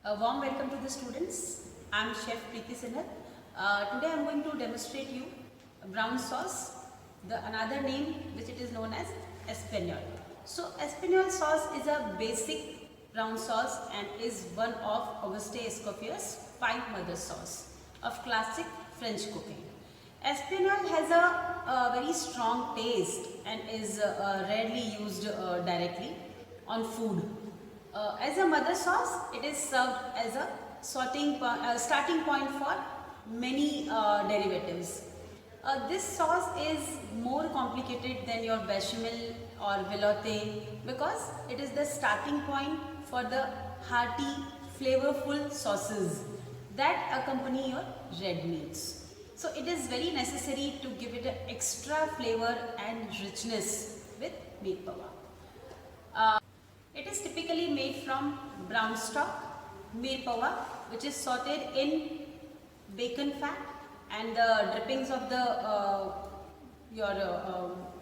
A warm welcome to the students. I am Chef Preeti Sinha. Today I am going to demonstrate you brown sauce, another name which it is known as Espanol. So Espanol sauce is a basic brown sauce and is one of Auguste Escoffier's 5 mother sauce of classic French cooking. Espanol has a very strong taste and is rarely used directly on food. As a mother sauce, it is served as a starting point for many derivatives. This sauce is more complicated than your bechamel or velouté because it is the starting point for the hearty, flavorful sauces that accompany your red meats. So it is very necessary to give it an extra flavor and richness with meat pawa. It is typically made from brown stock, meer pawa, which is sauteed in bacon fat and the drippings of the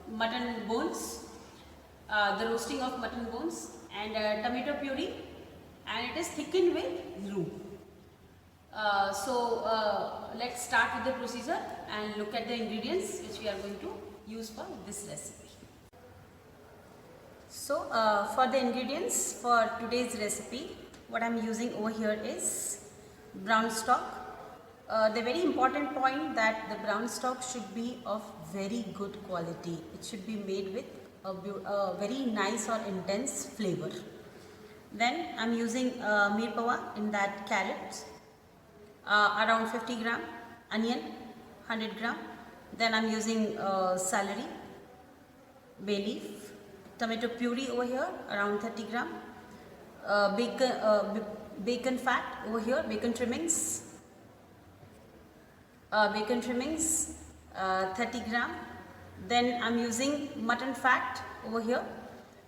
mutton bones, the roasting of mutton bones, and tomato puree, and it is thickened with roux. Let's start with the procedure and look at the ingredients which we are going to use for this recipe. So for the ingredients for today's recipe, what I am using over here is brown stock. The very important point that the brown stock should be of very good quality. It should be made with a very nice or intense flavor. Then I am using meer pawa, in that carrots, around 50 gram, onion 100 gram. Then I am using celery, bay leaf, tomato puree over here around 30 gram, bacon fat over here, bacon trimmings 30 gram. Then I am using mutton fat over here,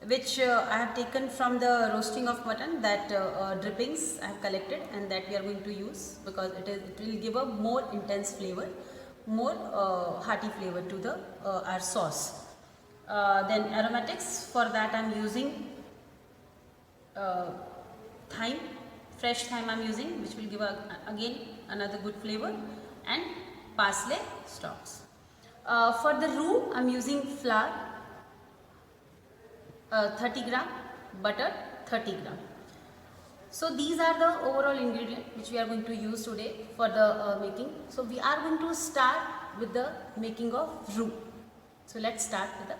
which I have taken from the roasting of mutton, that drippings I have collected and that we are going to use because it will give a more intense flavor, more hearty flavor to the our sauce. Then aromatics, for that I am using thyme, fresh thyme I am using, which will give again another good flavor, and parsley stalks. For the roux I am using flour 30 gram, butter 30 gram. So these are the overall ingredients which we are going to use today for the making. So we are going to start with the making of roux. So let's start with the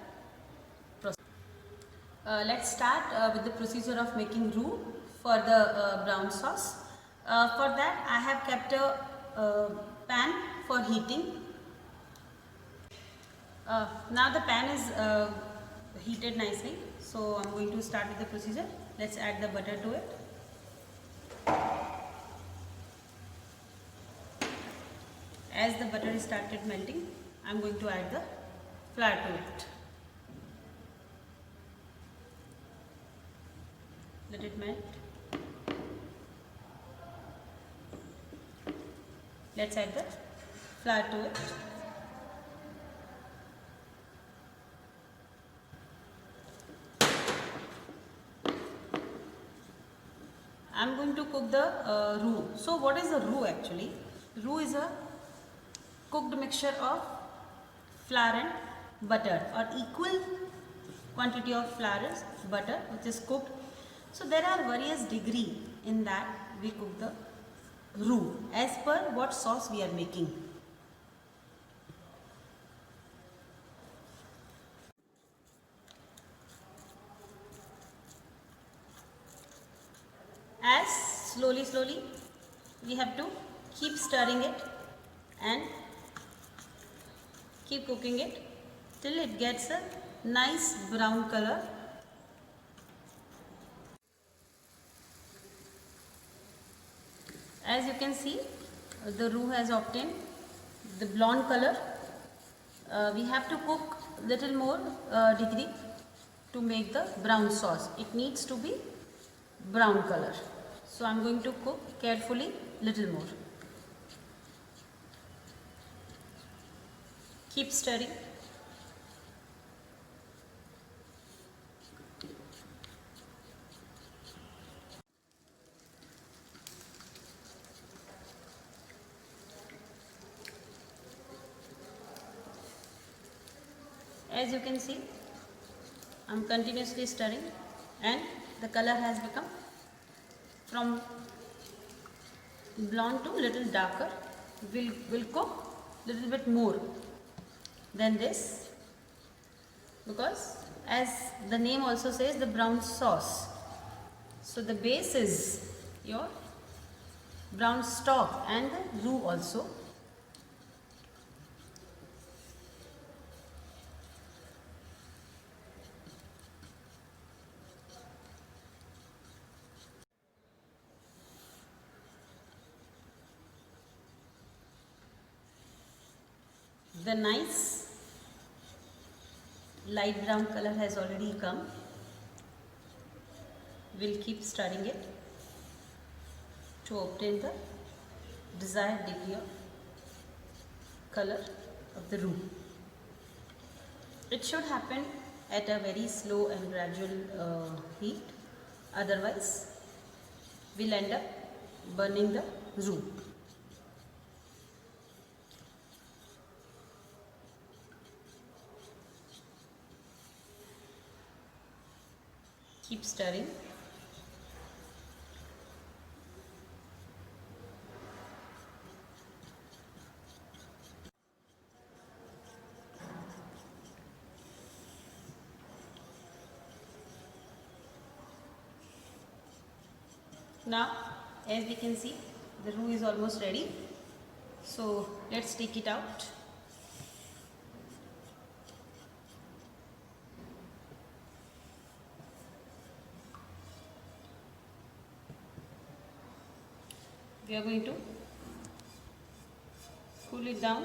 with the procedure of making roux for the brown sauce. For that I have kept a pan for heating. Now the pan is heated nicely, so I am going to start with the procedure. Let's add the butter to it. As the butter is started melting, I am going to add the flour to it. Let it melt. Let's add the flour to it. I am going to cook the roux. So what is the roux actually? Roux is a cooked mixture of flour and butter, or equal quantity of flour is butter which is cooked. So there are various degrees in that we cook the roux as per what sauce we are making. As slowly we have to keep stirring it and keep cooking it till it gets a nice brown color. As you can see, the roux has obtained the blonde color. We have to cook little more degree to make the brown sauce. It needs to be brown color. So I am going to cook carefully little more. Keep stirring. as you can see, I'm continuously stirring and the color has become from blonde to little darker. Will cook little bit more than this, because as the name also says, the brown sauce. So the base is your brown stock and the roux also. The nice light brown color has already come. We'll keep stirring it to obtain the desired degree of color of the roux. It should happen at a very slow and gradual heat, otherwise we'll end up burning the roux. Keep stirring. Now, as we can see, the roux is almost ready. So let's take it out. We are going to cool it down.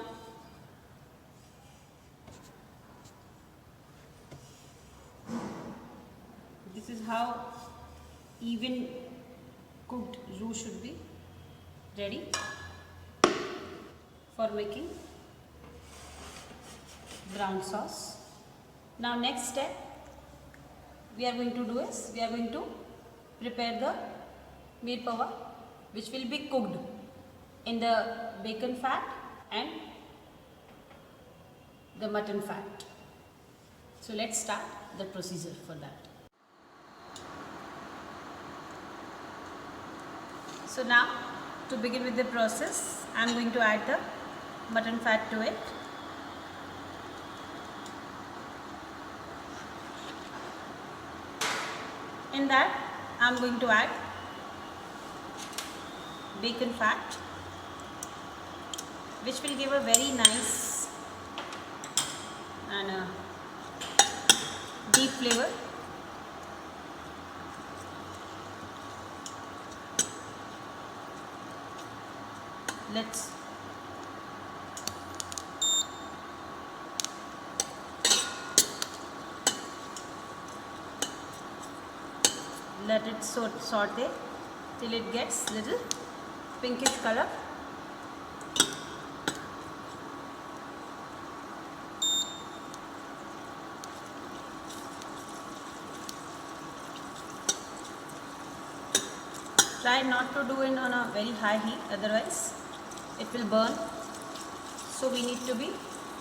This is how even cooked roux should be ready for making brown sauce. Now next step we are going to do is, we are going to prepare the meer pawa, which will be cooked in the bacon fat and the mutton fat. So let's start the procedure for that. So now, to begin with the process, I am going to add the mutton fat to it. In that, I am going to add bacon fat, which will give a very nice and deep flavor. Let's let it saute till it gets little pinkish color. Try not to do it on a very high heat, otherwise it will burn. So we need to be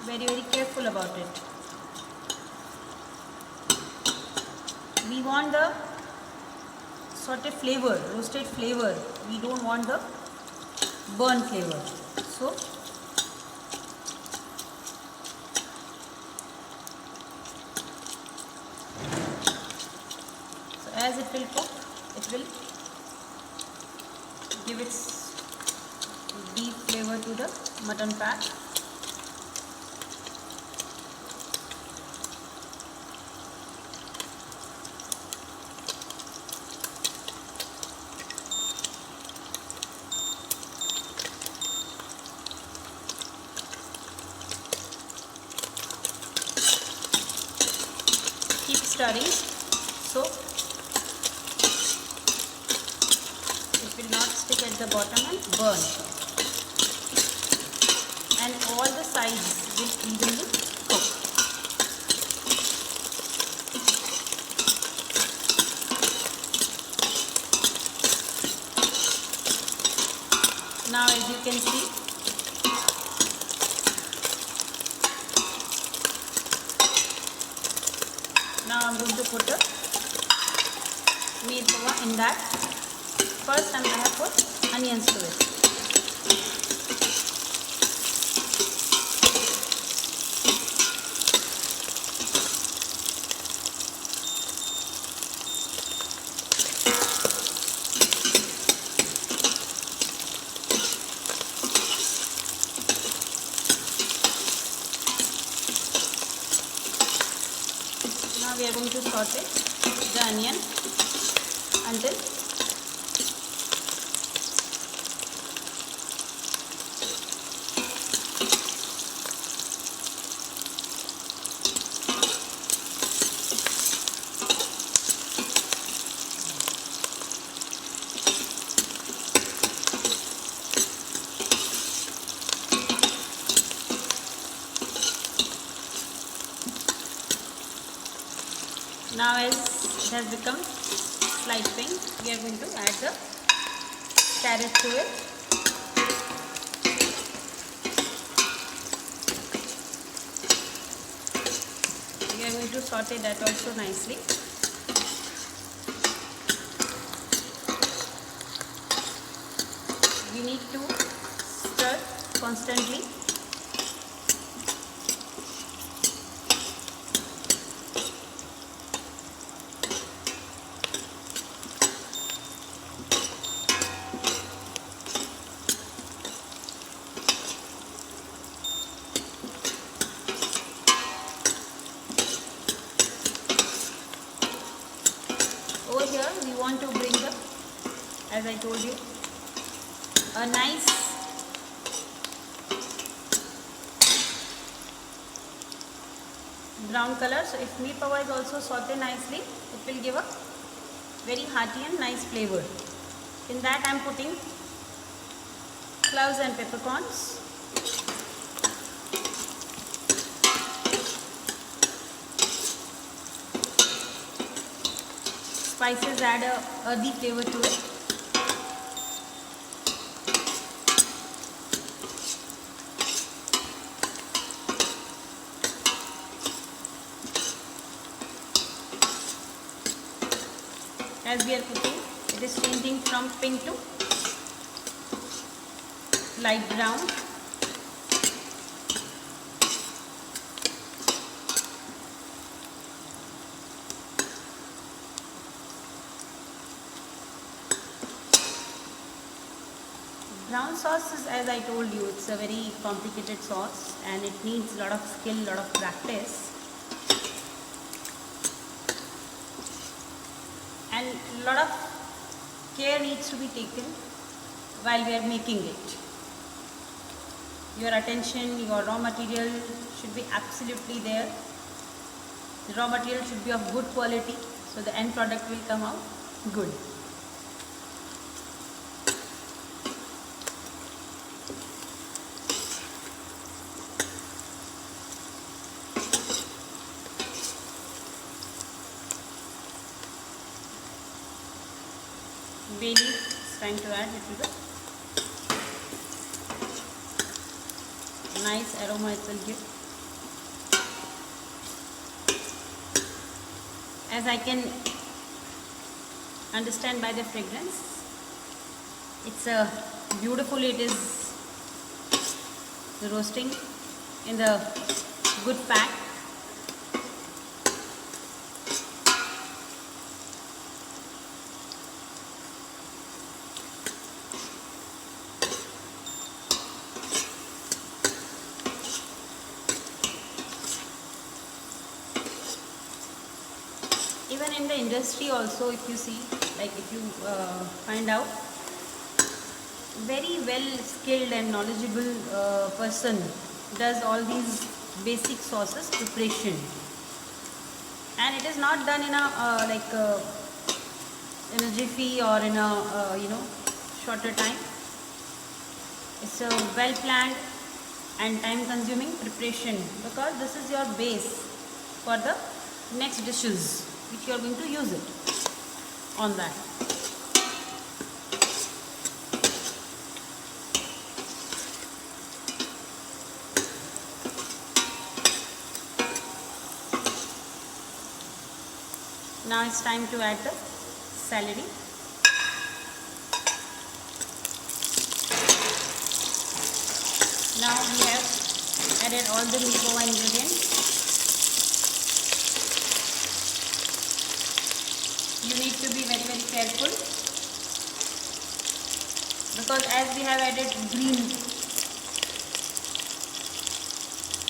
very careful about it. We want the saute flavor, roasted flavor. We don't want the burn flavor. So as it will cook, it will give its deep flavor to the mutton fat. Keep stirring so it will not stick at the bottom and burn, and all the sides will evenly cook. Now as you can see, going to put a meer poha in that. First I'm going to put onions to it. Now we are going to saute the onion until now as it has become slight pink, we are going to add the carrot to it. We are going to saute that also nicely. We need to stir constantly. Over here we want to bring the, as I told you, a nice brown color. So if mee pawa is also sauteed nicely, it will give a very hearty and nice flavor. In that I am putting cloves and peppercorns. Spices add a earthy flavor to it. As we are cooking, it is changing from pink to light brown. Brown sauce is, as I told you, it's a very complicated sauce and it needs a lot of skill, lot of practice. And a lot of care needs to be taken while we are making it. Your attention, your raw material should be absolutely there. The raw material should be of good quality, so the end product will come out good. Bay leaf is trying to add little bit. Nice aroma it will give. As I can understand by the fragrance, it's a beautifully it is roasting in the good fat. Even in the industry also, if you see, like if you find out, very well skilled and knowledgeable person does all these basic sauces preparation, and it is not done in a in a jiffy or in a shorter time. It's a well planned and time consuming preparation, because this is your base for the next dishes which you are going to use it on that. Now it's time to add the celery. Now we have added all the meat pova ingredients. You need to be very careful, because as we have added green,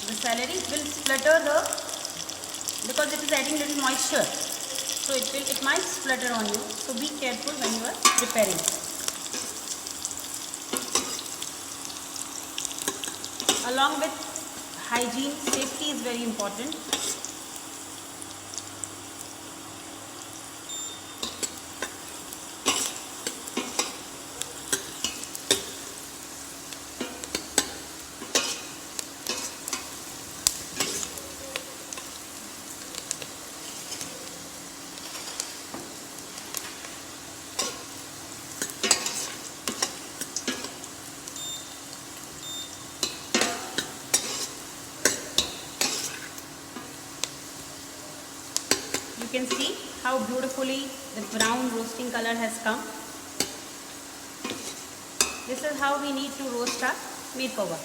the celery will splutter because it is adding little moisture, so it might splutter on you. So be careful when you are preparing. Along with hygiene, safety is very important. You can see how beautifully the brown roasting color has come. This is how we need to roast our meat pova.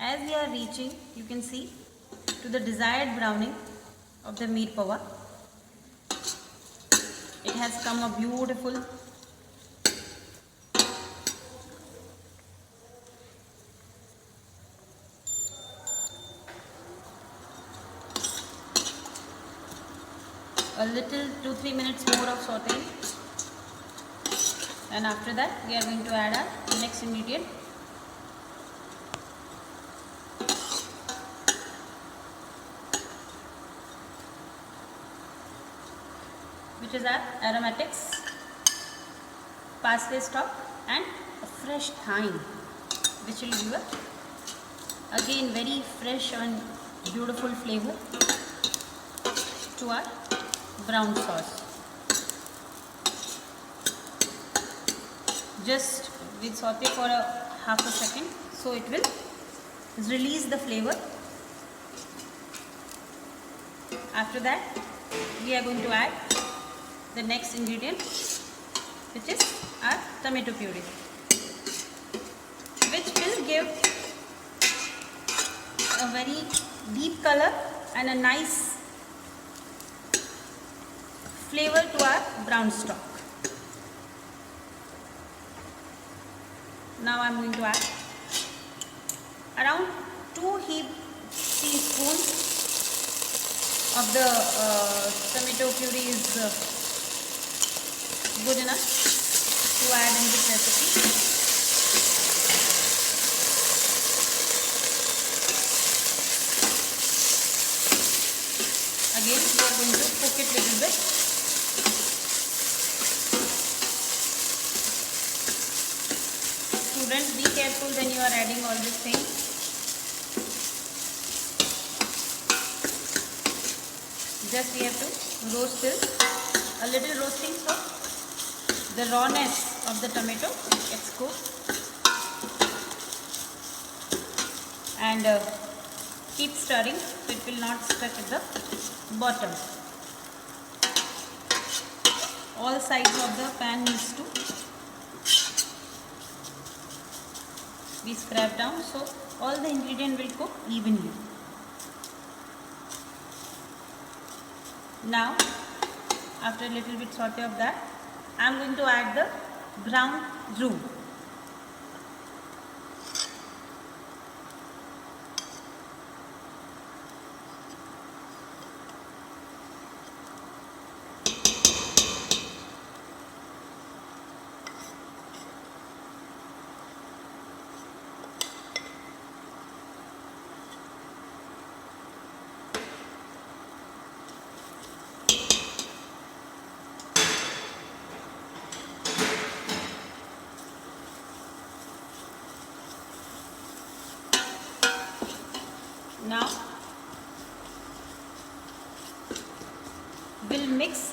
As we are reaching, you can see, to the desired browning of the meat pova. It has come a beautiful a little 2-3 minutes more of sauteing, and after that we are going to add our next ingredient, which is our aromatics, parsley stalk and a fresh thyme, which will give a again very fresh and beautiful flavor to our brown sauce. Just we'll saute for half a second, so it will release the flavor. After that we are going to add the next ingredient, which is our tomato puree, which will give a very deep color and a nice flavor to our brown stock. Now I am going to add around 2 heaped teaspoons of the tomato puree is good enough to add in this recipe. Again we are going to cook it little bit. Students, be careful when you are adding all these things. Just we have to roast this, a little roasting, so the rawness of the tomato gets cooked, and keep stirring so it will not stuck at the bottom. All sides of the pan needs to be scraped down, so all the ingredient will cook evenly. Now after a little bit saute of that, I am going to add the brown roux. Now we'll mix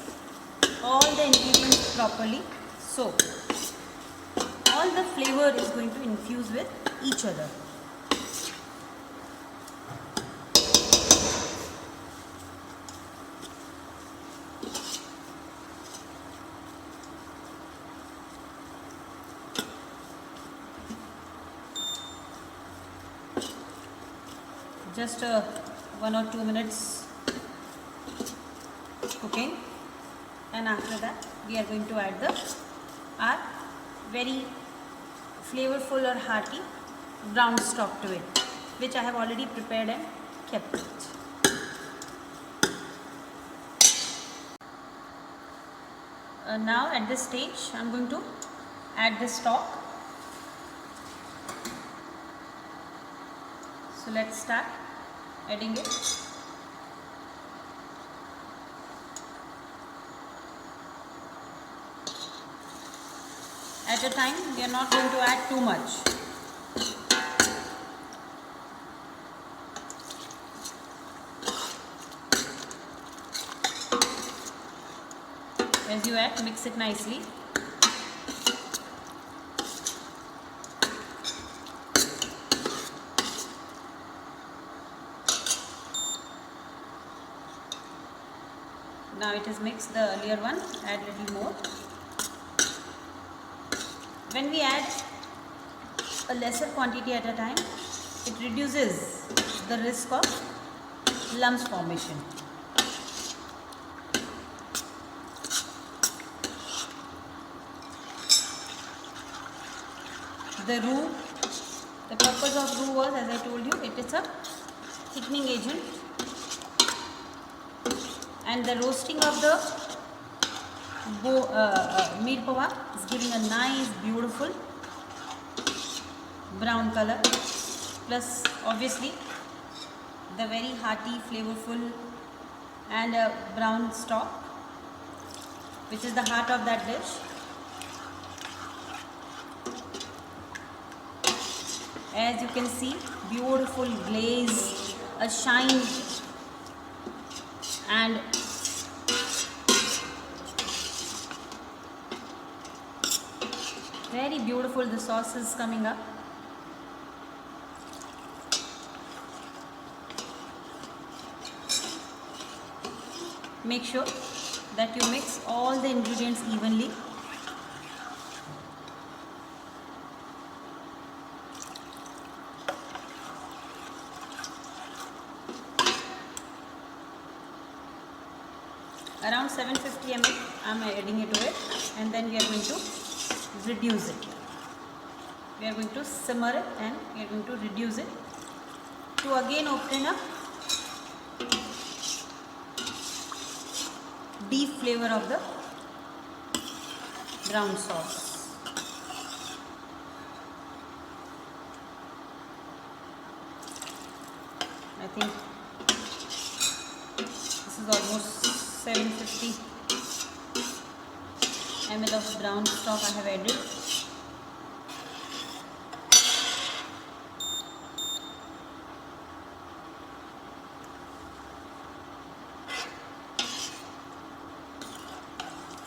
all the ingredients properly, so all the flavor is going to infuse with each other. Just 1 or 2 minutes cooking, and after that we are going to add our very flavorful or hearty brown stock to it, which I have already prepared and kept it. Now at this stage I am going to add the stock. So let's start adding it. At a time, we are not going to add too much. As you add, mix it nicely. Now it is mixed, the earlier one, add little more. When we add a lesser quantity at a time, it reduces the risk of lumps formation. The roux, the purpose of roux was, as I told you, it is a thickening agent, and the roasting of the meat poha is giving a nice beautiful brown color, plus obviously the very hearty, flavorful and brown stock, which is the heart of that dish. As you can see, beautiful glaze, a shine, and very beautiful the sauce is coming up. Make sure that you mix all the ingredients evenly. Around 750 ml I am adding it to it, and then we are going to reduce it. We are going to simmer it and we are going to reduce it to again obtain a deep flavor of the brown sauce. I think this is almost 750 ml of brown stock I have added.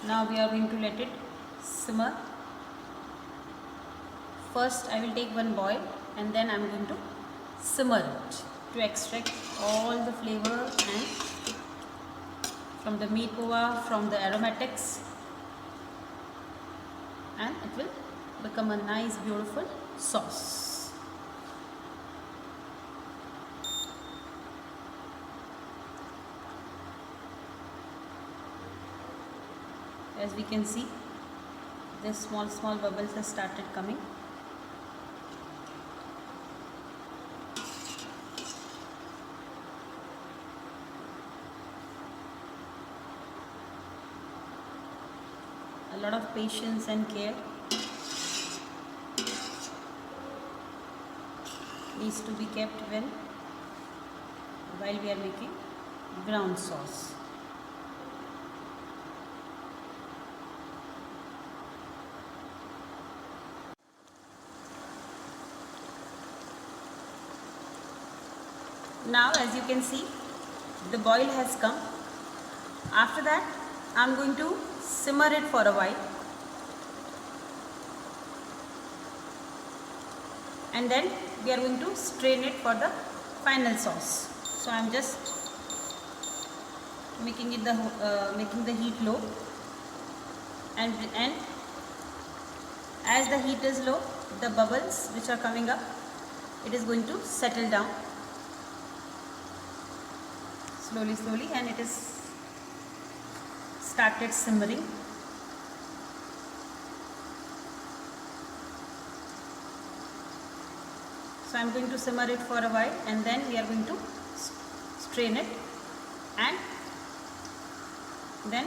Now we are going to let it simmer. First I will take one boil and then I am going to simmer it to extract all the flavor and from the meat poha, from the aromatics, and it will become a nice beautiful sauce. As we can see, the small bubbles have started coming. A lot of patience and care needs to be kept while we are making brown sauce. Now as you can see, the boil has come. After that I am going to simmer it for a while, and then we are going to strain it for the final sauce. So I am just making the heat low, and as the heat is low, the bubbles which are coming up, it is going to settle down slowly, and it is started simmering. So I am going to simmer it for a while, and then we are going to strain it, and then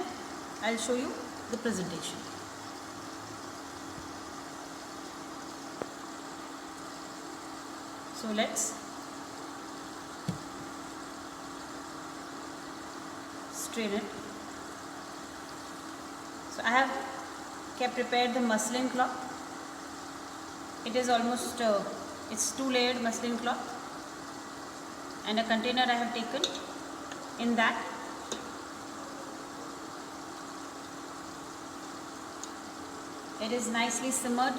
I will show you the presentation. So let's strain it. So I have prepared the muslin cloth. It is almost it's 2-layered muslin cloth, and a container I have taken. In that it is nicely simmered.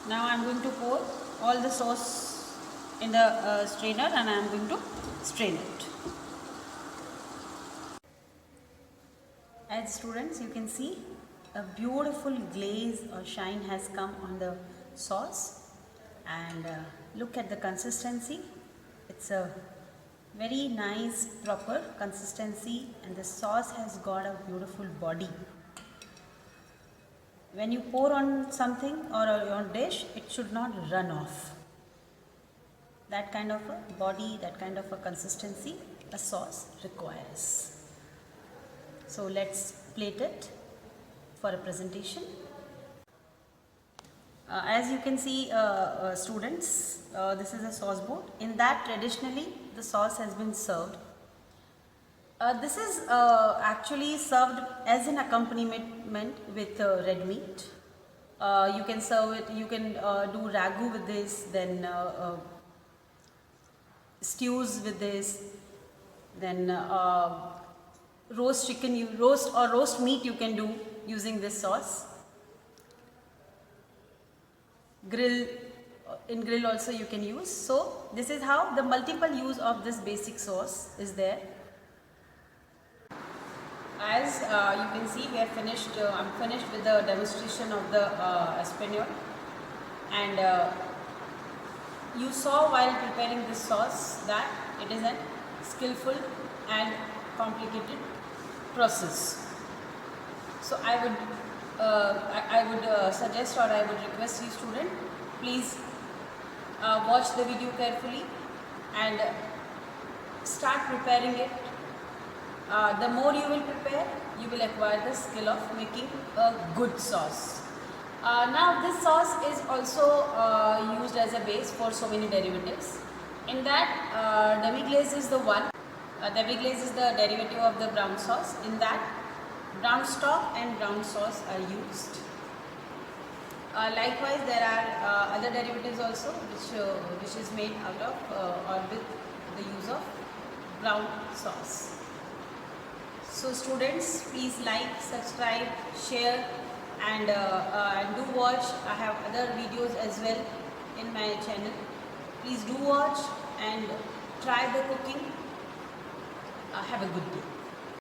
Now I am going to pour all the sauce in the strainer, and I am going to strain it. As students, you can see a beautiful glaze or shine has come on the sauce, and look at the consistency. It's a very nice proper consistency, and the sauce has got a beautiful body. When you pour on something or on dish, it should not run off. That kind of a body, that kind of a consistency a sauce requires. So let's plate it for a presentation. As you can see, students, this is a sauce board. In that, traditionally the sauce has been served. This is actually served as an accompaniment with red meat. You can serve it, you can do ragu with this, then stews with this, then roast chicken, roast meat you can do using this sauce. In grill also you can use. So this is how the multiple use of this basic sauce is there. As you can see, we are finished. I'm finished with the demonstration of the Espagnole, and you saw while preparing this sauce that it is a skillful and complicated process. So I would suggest, or I would request you student, please watch the video carefully and start preparing it. The more you will prepare, you will acquire the skill of making a good sauce. Now this sauce is also used as a base for so many derivatives. In that, demi-glace is the one. Demi-glace is the derivative of the brown sauce. In that, brown stock and brown sauce are used. Likewise, there are other derivatives also which is made out of or with the use of brown sauce. So students, please like, subscribe, share, and do watch. I have other videos as well in my channel. Please do watch and try the cooking. Have a good day.